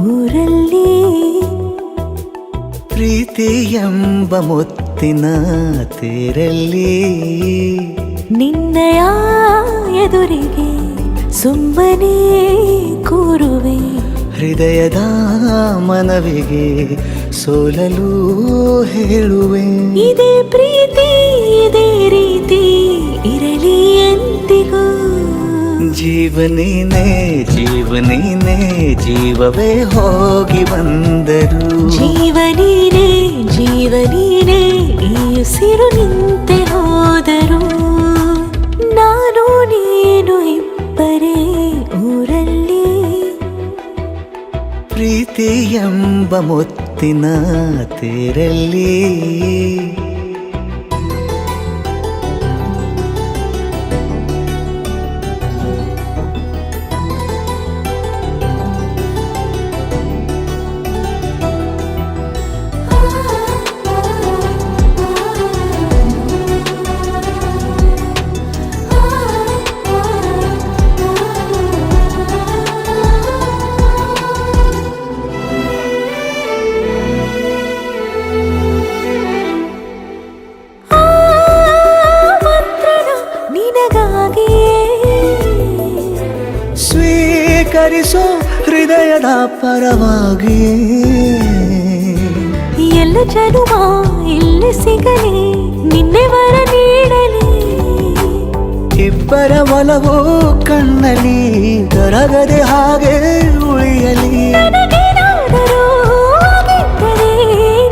ಊರಲ್ಲಿ ಪ್ರೀತಿ ಎಂಬ ಮುತ್ತಿನ ತೇರಲ್ಲಿ ನಿನ್ನಯ ಎದುರಿಗೆ ಸುಮ್ಮನೆ ಕೂರುವೆ ಹೃದಯದ ಮನವಿಗೆ ಸೋಲಲು ಹೇಳುವೆ ಇದೇ ಪ್ರೀತಿ ಇದೇ ರೀತಿ ಇರಲಿ ಎಂದಿಗೂ ಜೀವನೇನೆ ಜೀವನೇನೆ ಜೀವವೇ ಹೋಗಿ ಬಂದರು ಜೀವನೀನೇ ಜೀವನೀನೇ ಈ ಉಸಿರು ನಿಂತೆ ಹೋದರು ನಾನು ನೀನು ಇಬ್ಬರೇ ಊರಲ್ಲಿ ಪ್ರೀತಿ ಎಂಬ ಮುತ್ತಿನ ತೇರಲ್ಲಿ ಸ್ವೀಕರಿಸೋ ಹೃದಯದ ಪರವಾಗಿ ಎಲ್ಲ ಜನುಮ ಇಲ್ಲಿ ಸಿಗಲಿ ನಿನ್ನೆ ವರ ನೀಡಲಿ ಇಬ್ಬರ ಒಲವು ಕಣ್ಣಲ್ಲಿ ಕರಗದೆ ಹಾಗೆ ಉಳಿಯಲಿ ನನಗೇನಾದರೂ ಆಗಿದ್ದರೆ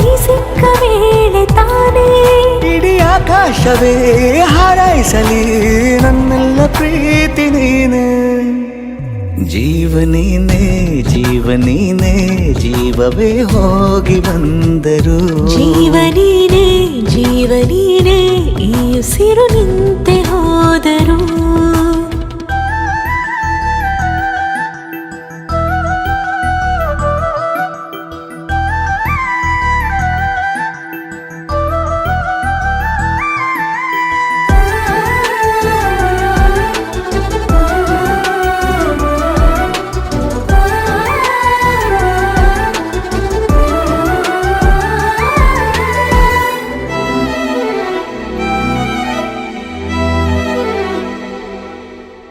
ನೀ ಸಿಕ್ಕ ವೇಳೆ ತಾನೇ ಇಡೀ ಆಕಾಶವೇ ಹಾರೈಸಲಿ ನನ್ನೆಲ್ಲ ಪ್ರೀತಿ ನೀನೆ ಜೀವನೀನೇ ಜೀವನೀನೇ ಜೀವವೇ ಹೋಗಿ ಬಂದರು ಜೀವನೀನೇ ಜೀವನೀನೇ ಈ ಉಸಿರು ನಿಂತೆ ಹೋದರು